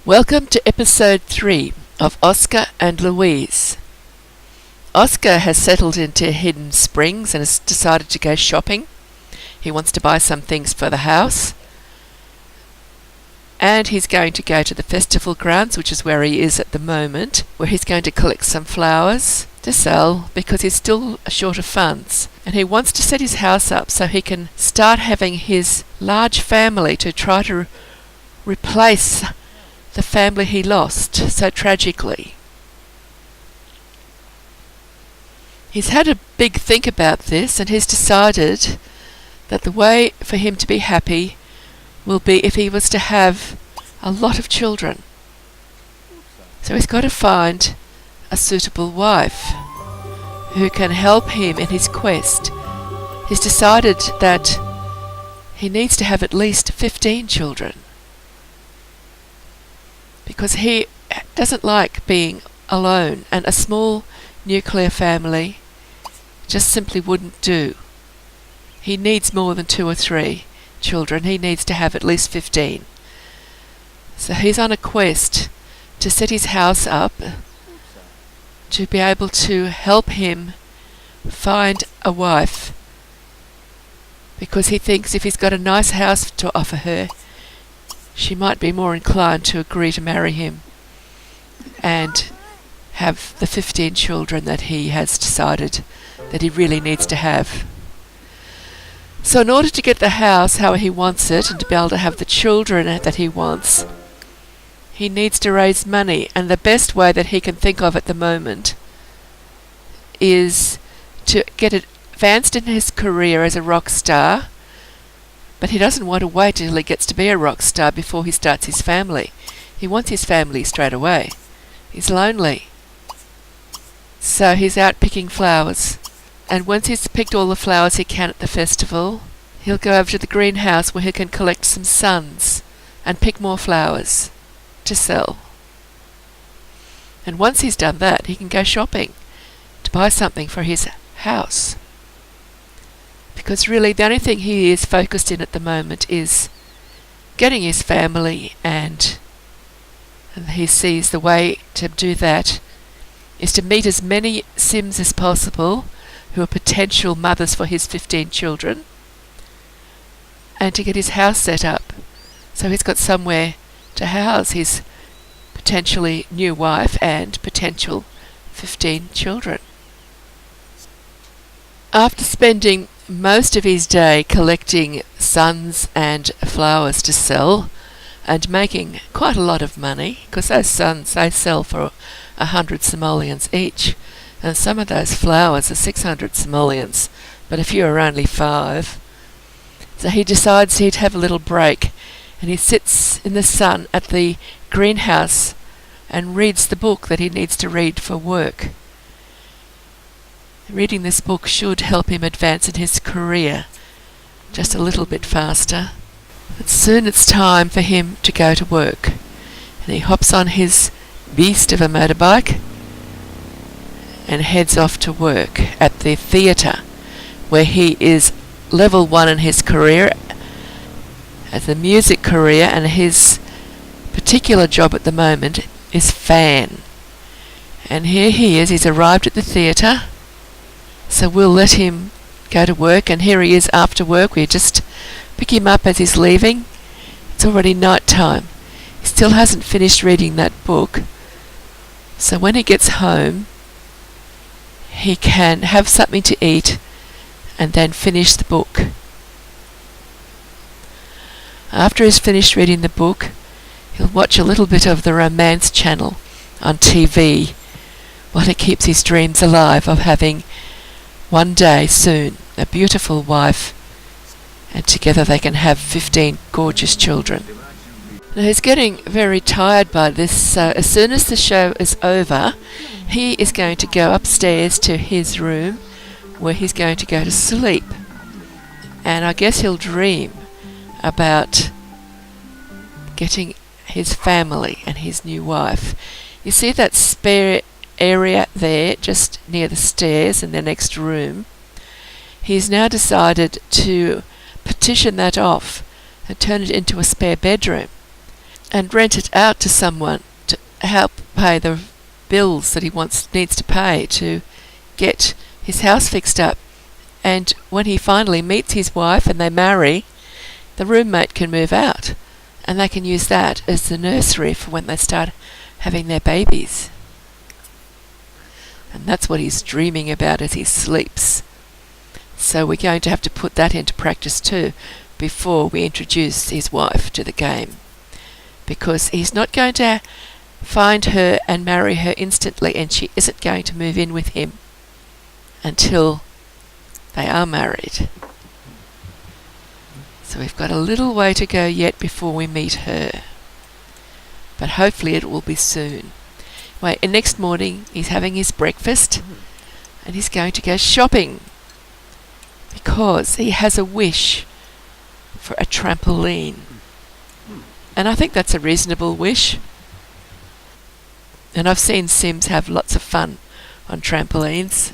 Welcome to episode 3 of Oscar and Louise. Oscar has settled into Hidden Springs and has decided to go shopping. He wants to buy some things for the house. And he's going to go to the festival grounds, which is where he is at the moment, where he's going to collect some flowers to sell because he's still short of funds. And he wants to set his house up so he can start having his large family to try to replace the family he lost so tragically. He's had a big think about this, and he's decided that the way for him to be happy will be if he was to have a lot of children. So he's got to find a suitable wife who can help him in his quest. He's decided that he needs to have at least 15 children, because he doesn't like being alone, and a small nuclear family just simply wouldn't do. He needs more than 2 or 3 children. He needs to have at least 15. So he's on a quest to set his house up to be able to help him find a wife, because he thinks if he's got a nice house to offer her, she might be more inclined to agree to marry him and have the 15 children that he has decided that he really needs to have. So in order to get the house how he wants it and to be able to have the children that he wants, he needs to raise money, and the best way that he can think of at the moment is to get advanced in his career as a rock star. But he doesn't want to wait until he gets to be a rock star before he starts his family. He wants his family straight away. He's lonely. So he's out picking flowers. And once he's picked all the flowers he can at the festival, he'll go over to the greenhouse where he can collect some suns and pick more flowers to sell. And once he's done that, he can go shopping to buy something for his house. Because really the only thing he is focused in at the moment is getting his family, and he sees the way to do that is to meet as many Sims as possible who are potential mothers for his 15 children, and to get his house set up so he's got somewhere to house his potentially new wife and potential 15 children. After spending most of his day collecting suns and flowers to sell and making quite a lot of money, because those suns they sell for 100 simoleons each, and some of those flowers are 600 simoleons, but if you are only 5. So he decides he'd have a little break, and he sits in the sun at the greenhouse and reads the book that he needs to read for work. Reading this book should help him advance in his career just a little bit faster. But soon it's time for him to go to work, and he hops on his beast of a motorbike and heads off to work at the theatre, where he is level 1 in his career as a music career, and his particular job at the moment is fan. And here he is, he's arrived at the theatre. So we'll let him go to work, and here he is after work. We just pick him up as he's leaving. It's already night time. He still hasn't finished reading that book. So when he gets home, he can have something to eat and then finish the book. After he's finished reading the book, he'll watch a little bit of the romance channel on TV while he keeps his dreams alive of having one day soon a beautiful wife, and together they can have 15 gorgeous children. Now he's getting very tired by this, so as soon as the show is over, he is going to go upstairs to his room where he's going to go to sleep. And I guess he'll dream about getting his family and his new wife. You see that spare area there just near the stairs in the next room? He's now decided to partition that off and turn it into a spare bedroom. and rent it out to someone to help pay the bills that he needs to pay to get his house fixed up. And when he finally meets his wife and they marry, the roommate can move out, and they can use that as the nursery for when they start having their babies. And that's what he's dreaming about as he sleeps. So we're going to have to put that into practice too before we introduce his wife to the game, because he's not going to find her and marry her instantly, and she isn't going to move in with him until they are married. So we've got a little way to go yet before we meet her, but hopefully it will be soon. Wait, and next morning he's having his breakfast and he's going to go shopping because he has a wish for a trampoline. And I think that's a reasonable wish. And I've seen Sims have lots of fun on trampolines.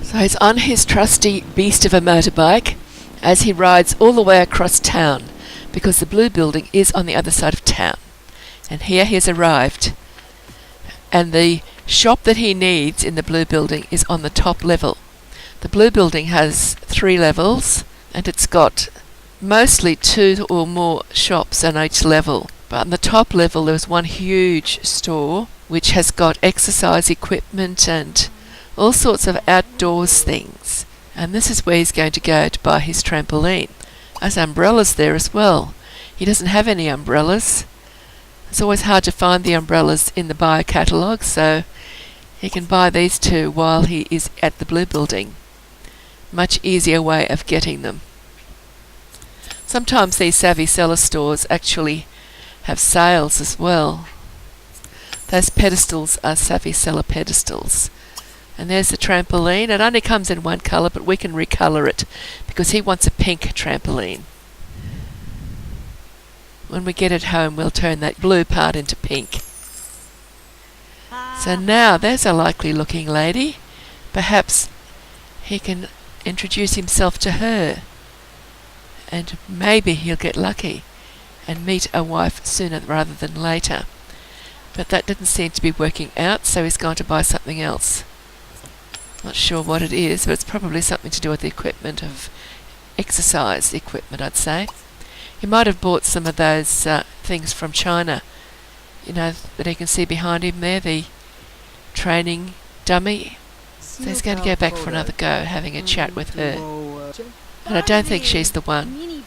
So he's on his trusty beast of a motorbike as he rides all the way across town, because the blue building is on the other side of town. And here he has arrived. And the shop that he needs in the blue building is on the top level. The blue building has 3 levels, and it's got mostly 2 or more shops on each level. But on the top level there's one huge store which has got exercise equipment and all sorts of outdoors things. And this is where he's going to go to buy his trampoline. There's umbrellas there as well. He doesn't have any umbrellas. It's always hard to find the umbrellas in the buyer catalogue, so he can buy these 2 while he is at the blue building. Much easier way of getting them. Sometimes these savvy seller stores actually have sales as well. Those pedestals are savvy seller pedestals. And there's the trampoline. It only comes in one colour, but we can recolour it because he wants a pink trampoline. When we get it home, we'll turn that blue part into pink. So now there's a likely looking lady. Perhaps he can introduce himself to her. And maybe he'll get lucky and meet a wife sooner rather than later. But that didn't seem to be working out, so he's gone to buy something else. Not sure what it is, but it's probably something to do with the equipment of exercise equipment, I'd say. He might have bought some of those things from China, you know, that you can see behind him there, the training dummy. So he's going to go back for another go, having a chat with her. And I don't think she's the one.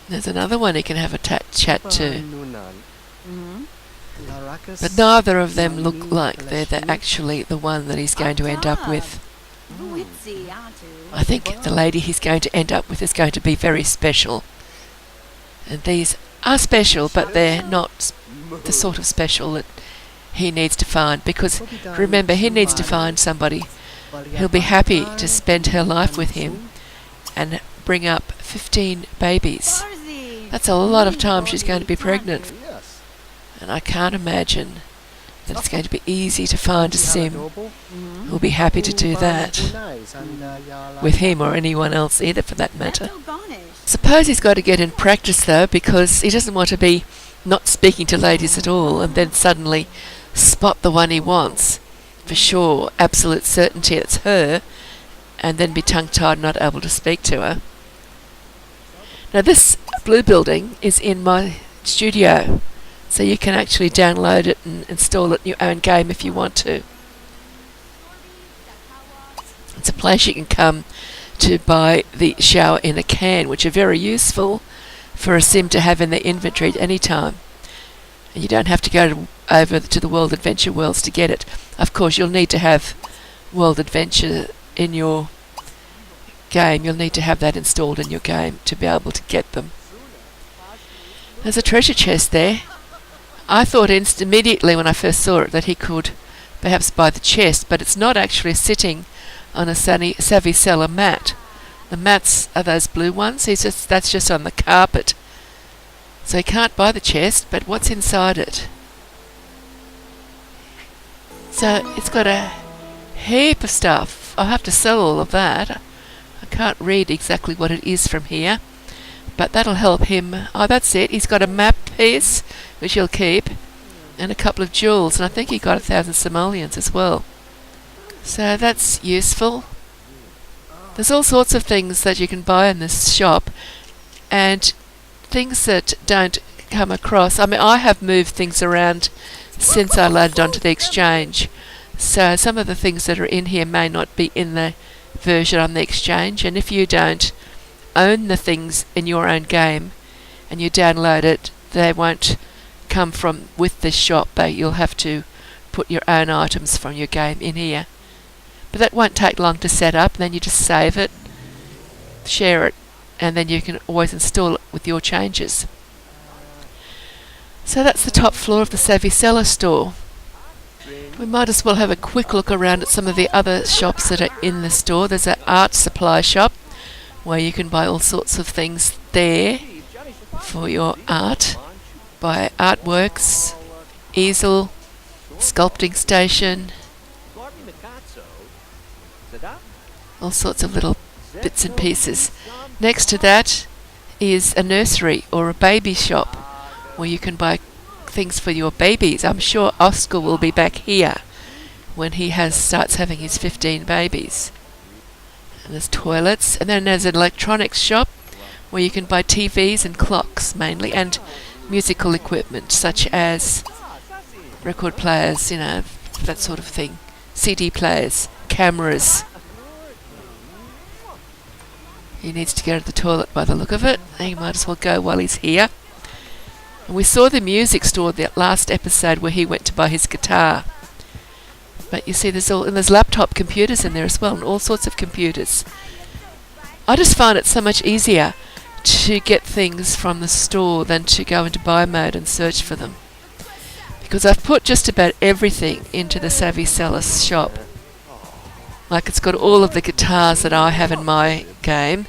There's another one he can have a chat to. But neither of them look like they're actually the one that he's going to end up with. I think the lady he's going to end up with is going to be very special. And these are special, but they're not the sort of special that he needs to find. Because remember, he needs to find somebody who'll be happy to spend her life with him and bring up 15 babies. That's a lot of time she's going to be pregnant. And I can't imagine that it's going to be easy to find a sim who'll be happy to do that with him or anyone else either, for that matter. Suppose he's got to get in practice though, because he doesn't want to be not speaking to ladies at all and then suddenly spot the one he wants for sure, absolute certainty it's her, and then be tongue-tied and not able to speak to her. Now this blue building is in my studio, so you can actually download it and install it in your own game if you want to. It's a place you can come to buy the shower in a can, which are very useful for a sim to have in their inventory at any time. And you don't have to go over to the World Adventure Worlds to get it. Of course, you'll need to have World Adventure in your game. You'll need to have that installed in your game to be able to get them. There's a treasure chest there. I thought immediately when I first saw it that he could perhaps buy the chest, but it's not actually sitting on a savvy seller mat. The mats are those blue ones. That's just on the carpet. So he can't buy the chest, but what's inside it? So it's got a heap of stuff. I'll have to sell all of that. I can't read exactly what it is from here, but that'll help him. Oh, that's it. He's got a map piece, which he'll keep, and a couple of jewels, and I think he got 1,000 simoleons as well. So that's useful. There's all sorts of things that you can buy in this shop, and things that don't come across. I mean, I have moved things around since I loaded onto the exchange, so some of the things that are in here may not be in the version on the exchange, and if you don't own the things in your own game and you download it, they won't come from with this shop, but you'll have to put your own items from your game in here. But that won't take long to set up, and then you just save it, share it, and then you can always install it with your changes. So that's the top floor of the Savvy Seller store. We might as well have a quick look around at some of the other shops that are in the store. There's an art supply shop where you can buy all sorts of things there for your art. Buy artworks, easel, sculpting station, all sorts of little bits and pieces. Next to that is a nursery or a baby shop where you can buy things for your babies. I'm sure Oscar will be back here when he starts having his 15 babies. And there's toilets, and then there's an electronics shop where you can buy TVs and clocks mainly, and musical equipment such as record players, that sort of thing, CD players, cameras. He needs to go to the toilet by the look of it. He might as well go while he's here. And we saw the music store that last episode where he went to buy his guitar. But you see, there's laptop computers in there as well, and all sorts of computers. I just find it so much easier to get things from the store than to go into buy mode and search for them, because I've put just about everything into the Savvy Seller shop. Like, it's got all of the guitars that I have in my game.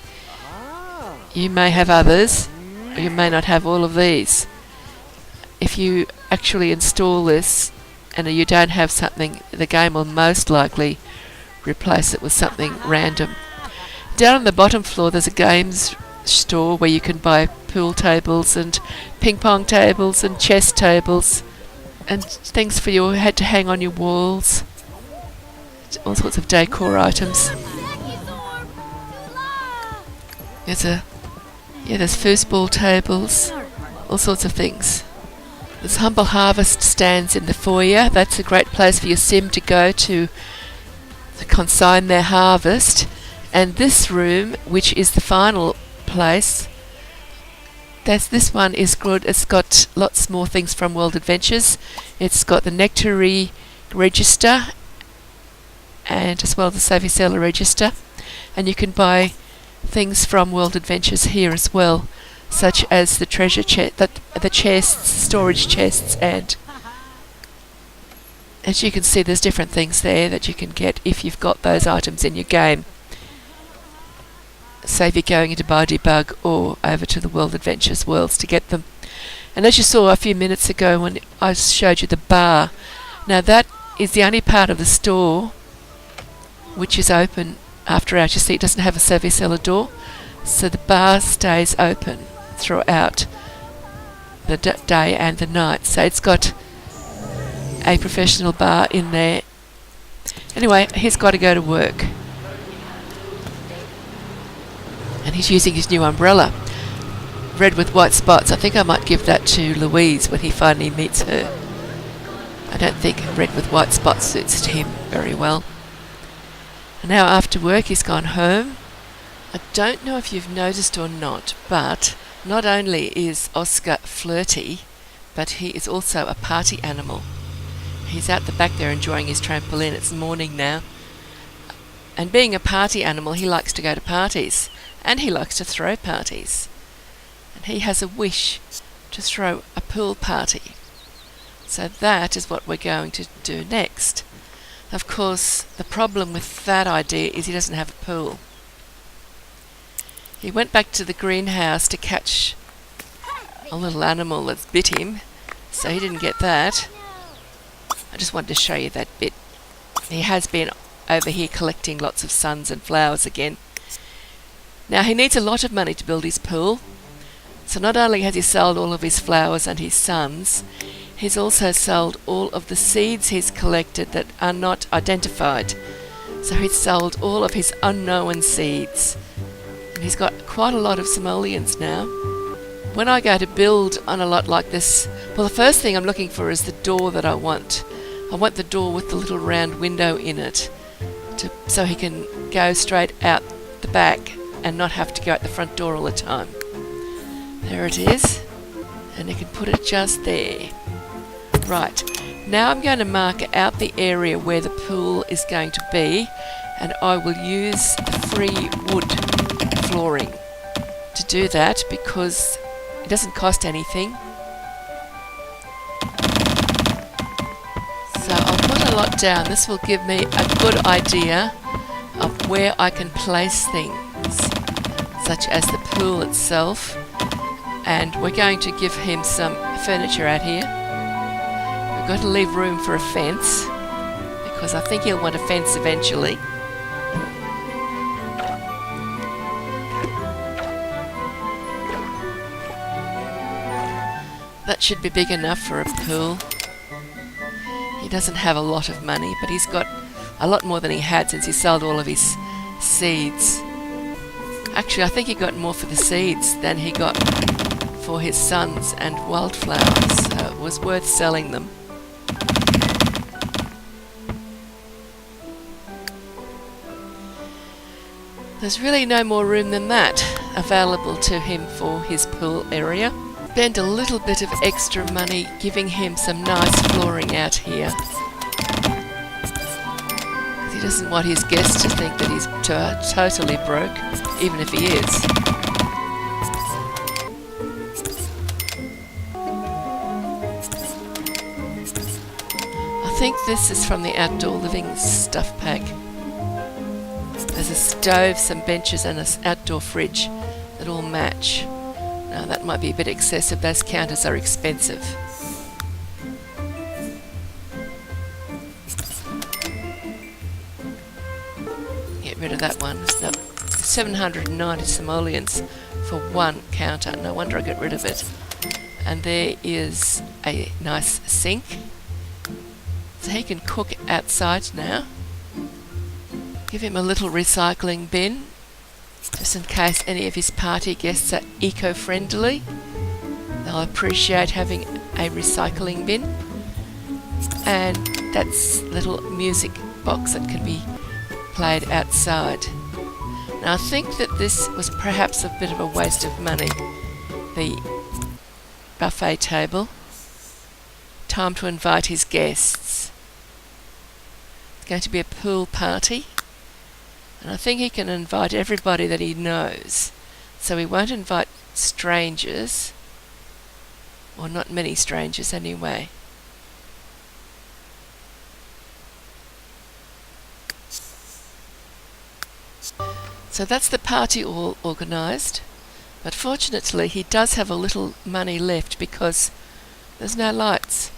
You may have others, or you may not have all of these. If you actually install this and you don't have something, the game will most likely replace it with something random. Down on the bottom floor there's a games store where you can buy pool tables and ping pong tables and chess tables and things for your head to hang on your walls. All sorts of decor items. There's foosball tables, all sorts of things. There's Humble Harvest stands in the foyer. That's a great place for your sim to go to consign their harvest. And this room, which is the final place, this one is good. It's got lots more things from World Adventures. It's got the Nectary register and as well the Savvy Seller register. And you can buy things from World Adventures here as well, such as the treasure chest, the chests, storage chests, and as you can see, there's different things there that you can get if you've got those items in your game. Say if you're going into Buy Debug or over to the World Adventures worlds to get them. And as you saw a few minutes ago when I showed you the bar, now that is the only part of the store which is open after hours. You see, it doesn't have a Savvy Seller door, so the bar stays open throughout the day and the night. So it's got a professional bar in there. Anyway, he's got to go to work. And he's using his new umbrella, red with white spots. I think I might give that to Louise when he finally meets her. I don't think red with white spots suits him very well. And now after work he's gone home. I don't know if you've noticed or not, but not only is Oscar flirty, but he is also a party animal. He's out the back there enjoying his trampoline. It's morning now. And being a party animal, he likes to go to parties. And he likes to throw parties. And he has a wish to throw a pool party. So that is what we're going to do next. Of course, the problem with that idea is he doesn't have a pool. He went back to the greenhouse to catch a little animal that's bit him, so he didn't get that. I just wanted to show you that bit. He has been over here collecting lots of suns and flowers again. Now he needs a lot of money to build his pool, So not only has he sold all of his flowers and his sons, he's also sold all of the seeds he's collected that are not identified. So he's sold all of his unknown seeds. And he's got quite a lot of simoleons now. When I go to build on a lot like this, well, the first thing I'm looking for is the door that I want. I want the door with the little round window in it, so he can go straight out the back and not have to go out the front door all the time. There it is, and you can put it just there. Right, now I'm going to mark out the area where the pool is going to be, and I will use free wood flooring to do that because it doesn't cost anything. So I'll put a lot down. This will give me a good idea of where I can place things, such as the pool itself. And we're going to give him some furniture out here. We've got to leave room for a fence, because I think he'll want a fence eventually. That should be big enough for a pool. He doesn't have a lot of money, but he's got a lot more than he had since he sold all of his seeds. Actually, I think he got more for the seeds than he got for his sons and wildflowers, so it was worth selling them. There's really no more room than that available to him for his pool area. Spend a little bit of extra money giving him some nice flooring out here. He doesn't want his guests to think that he's totally broke, even if he is. I think this is from the outdoor living stuff pack. There's a stove, some benches and an outdoor fridge that all match. Now that might be a bit excessive, those counters are expensive. Get rid of that one. It's 790 simoleons for one counter. No wonder I got rid of it. And there is a nice sink. So he can cook outside now. Give him a little recycling bin, just in case any of his party guests are eco-friendly. They'll appreciate having a recycling bin. And that's a little music box that can be played outside. Now I think that this was perhaps a bit of a waste of money, the buffet table. Time to invite his guests. It's going to be a pool party. And I think he can invite everybody that he knows. So he won't invite strangers. Or not many strangers anyway. So that's the party all organised. But fortunately he does have a little money left because there's no lights.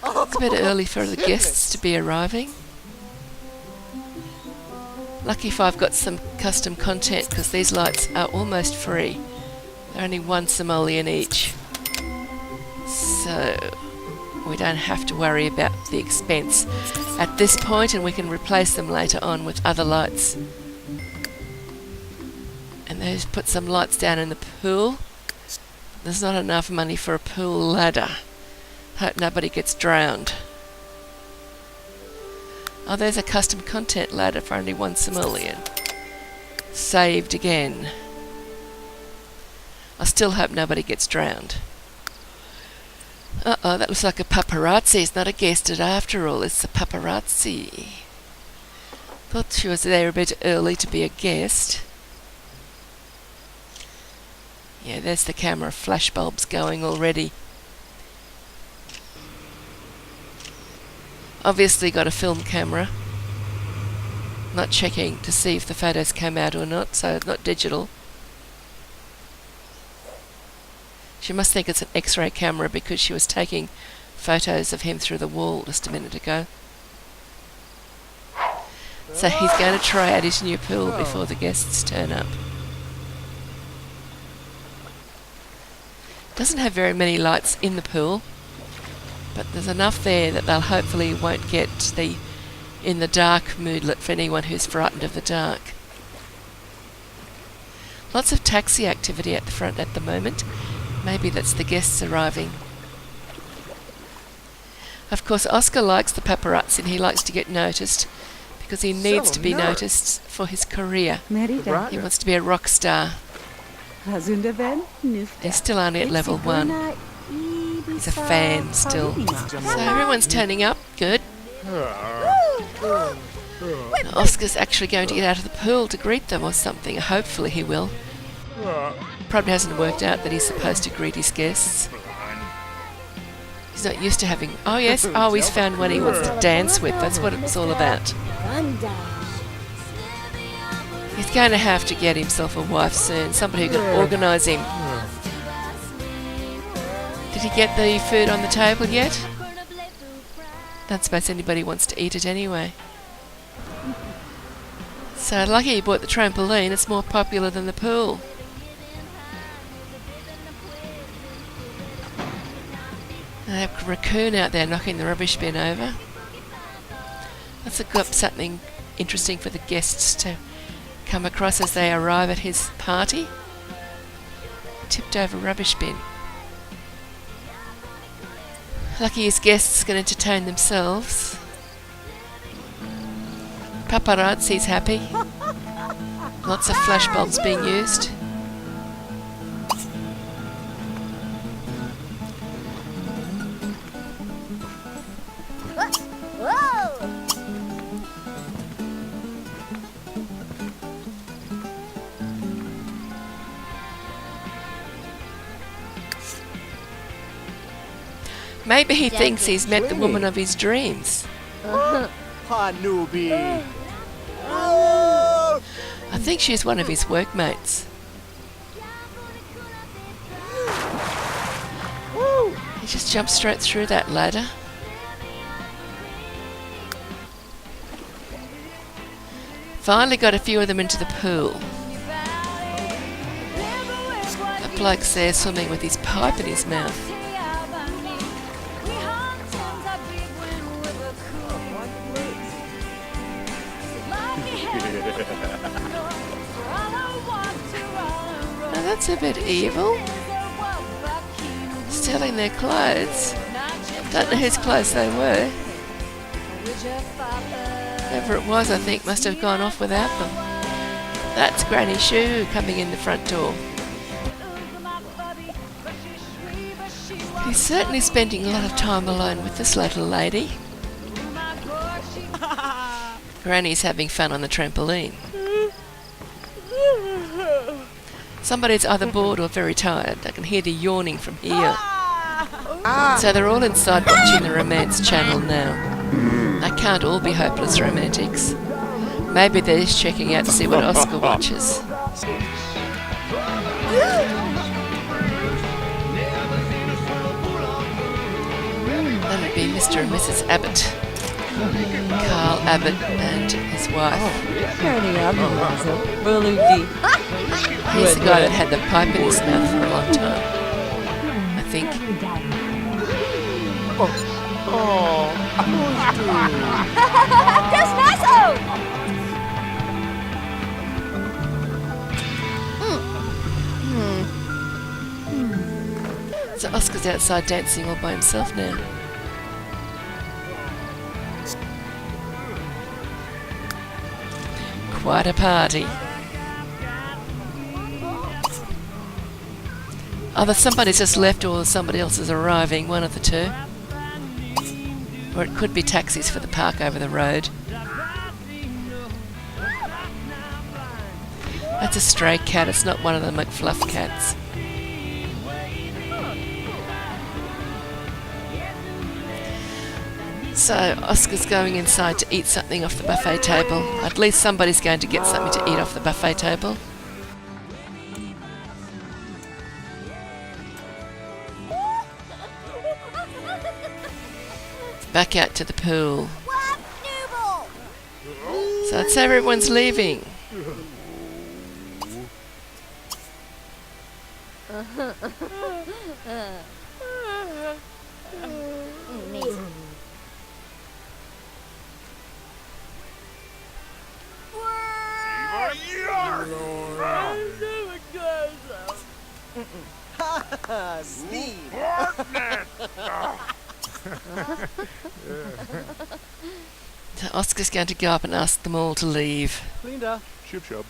It's a bit early for the guests to be arriving. Lucky if I've got some custom content because these lights are almost free. They're only 1 simoleon each. So we don't have to worry about the expense at this point, and we can replace them later on with other lights. And there's put some lights down in the pool. There's not enough money for a pool ladder. Hope nobody gets drowned. Oh, there's a custom content ladder for only 1 simoleon. Saved again. I still hope nobody gets drowned. Uh-oh, that looks like a paparazzi. It's not a guest after all, it's a paparazzi. Thought she was there a bit early to be a guest. Yeah, there's the camera flashbulbs going already. Obviously got a film camera. Not checking to see if the photos came out or not, so not digital. She must think it's an X-ray camera because she was taking photos of him through the wall just a minute ago. So he's going to try out his new pool before the guests turn up. Doesn't have very many lights in the pool, but there's enough there that they'll hopefully won't get the in the dark moodlet for anyone who's frightened of the dark. Lots of taxi activity at the front at the moment. Maybe that's the guests arriving. Of course, Oscar likes the paparazzi and he likes to get noticed because he needs to be noticed for his career. He wants to be a rock star. He's still only at level 1. He's a fan still. So everyone's turning up. Good. Oscar's actually going to get out of the pool to greet them or something. Hopefully he will. Probably hasn't worked out that he's supposed to greet his guests. He's not used to having... Oh yes, oh he's found one he wants to dance with. That's what it was all about. He's going to have to get himself a wife soon. Somebody who can organise him. Did he get the food on the table yet? Don't suppose anybody wants to eat it anyway. So lucky he bought the trampoline. It's more popular than the pool. They have a raccoon out there knocking the rubbish bin over. That's something interesting for the guests to come across as they arrive at his party. Tipped over rubbish bin. Lucky his guests can entertain themselves. Paparazzi's happy. Lots of flashbulbs being used. Maybe he thinks he's met the woman of his dreams. Hanubi. I think she's one of his workmates. He just jumped straight through that ladder. Finally got a few of them into the pool. A bloke's there swimming with his pipe in his mouth. Now that's a bit evil. Stealing their clothes. Don't know whose clothes they were. Whoever it was, I think, must have gone off without them. That's Granny Shoo coming in the front door. He's certainly spending a lot of time alone with this little lady. Granny's having fun on the trampoline. Somebody's either bored or very tired. I can hear the yawning from here. So they're all inside watching the romance channel now. They can't all be hopeless romantics. Maybe they're just checking out to see what Oscar watches. That would be Mr. and Mrs. Abbott. Carl Abbott and his wife. He's the guy that had the pipe in his mouth for a long time, I think. So Oscar's outside dancing all by himself now. Quite a party. Either somebody's just left or somebody else is arriving, one of the two. Or it could be taxis for the park over the road. That's a stray cat, it's not one of the McFluff cats. So Oscar's going inside to eat something off the buffet table. At least somebody's going to get something to eat off the buffet table. Back out to the pool. So I'd say everyone's leaving. Steve. So Oscar's going to go up and ask them all to leave. Linda. Shub shub.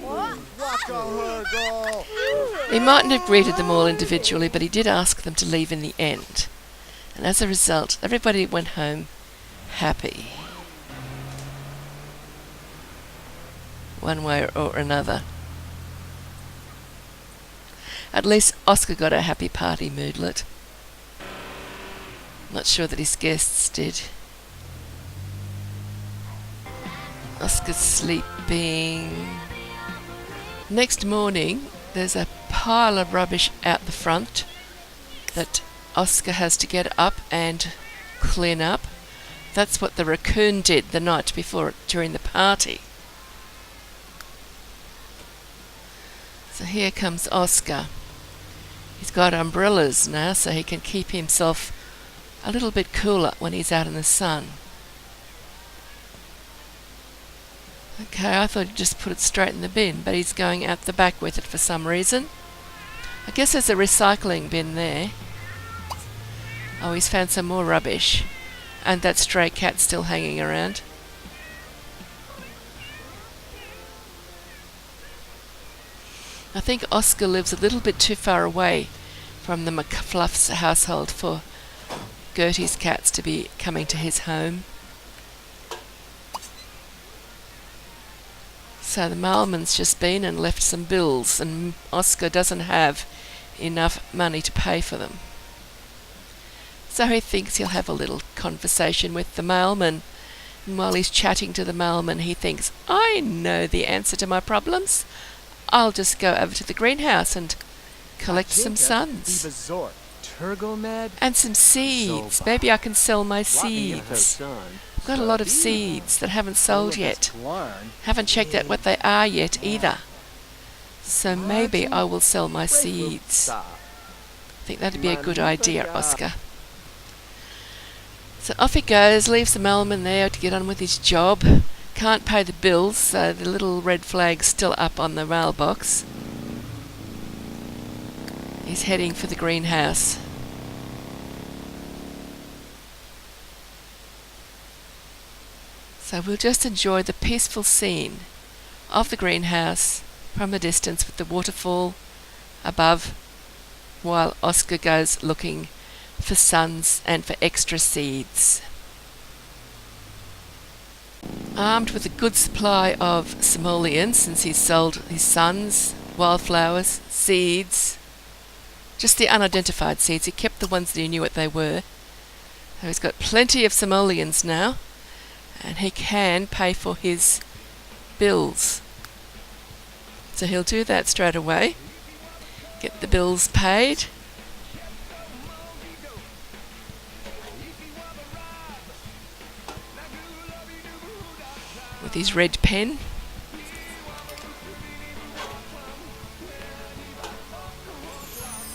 What? Walk on her, girl. He mightn't have greeted them all individually, but he did ask them to leave in the end. And as a result, everybody went home happy. One way or another. At least Oscar got a happy party moodlet. Not sure that his guests did. Oscar's sleeping. Next morning, there's a pile of rubbish out the front that Oscar has to get up and clean up. That's what the raccoon did the night before during the party. So here comes Oscar. He's got umbrellas now so he can keep himself a little bit cooler when he's out in the sun. Okay, I thought he'd just put it straight in the bin, but he's going out the back with it for some reason. I guess there's a recycling bin there. Oh, he's found some more rubbish. And that stray cat still hanging around. I think Oscar lives a little bit too far away from the McFluff's household for Gertie's cats to be coming to his home. So the mailman's just been and left some bills, and Oscar doesn't have enough money to pay for them. So he thinks he'll have a little conversation with the mailman. And while he's chatting to the mailman, he thinks, I know the answer to my problems. I'll just go over to the greenhouse and collect some suns. And some seeds. Maybe I can sell my seeds. I've got a lot of seeds that haven't sold yet. Haven't checked out what they are yet either. So maybe I will sell my seeds. I think that'd be a good idea, Oscar. So off he goes, leaves the mailman there to get on with his job. Can't pay the bills, so the little red flag's still up on the mailbox. He's heading for the greenhouse. So we'll just enjoy the peaceful scene of the greenhouse from the distance with the waterfall above, while Oscar goes looking for suns and for extra seeds. Armed with a good supply of simoleons, since he's sold his suns, wildflowers, seeds, just the unidentified seeds. He kept the ones that he knew what they were. So he's got plenty of simoleons now, and he can pay for his bills. So he'll do that straight away. Get the bills paid. With his red pen.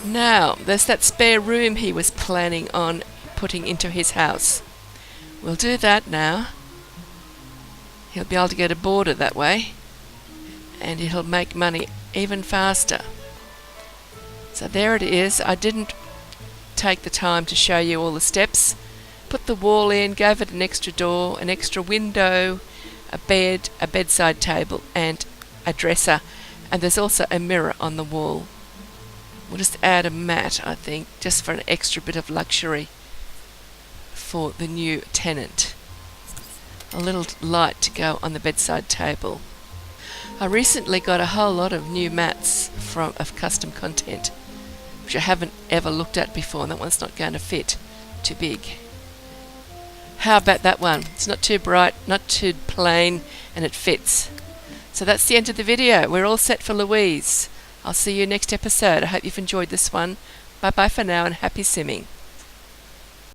Now, there's that spare room he was planning on putting into his house. We'll do that now. He'll be able to get a boarder that way, and he'll make money even faster. So there it is. I didn't take the time to show you all the steps. Put the wall in, gave it an extra door, an extra window, a bed, a bedside table, and a dresser. And there's also a mirror on the wall. We'll just add a mat, I think, just for an extra bit of luxury for the new tenant. A little light to go on the bedside table. I recently got a whole lot of new mats of custom content, which I haven't ever looked at before, and that one's not going to fit. Too big. How about that one? It's not too bright, not too plain, and it fits. So that's the end of the video. We're all set for Louise. I'll see you next episode. I hope you've enjoyed this one. Bye bye for now, and happy simming.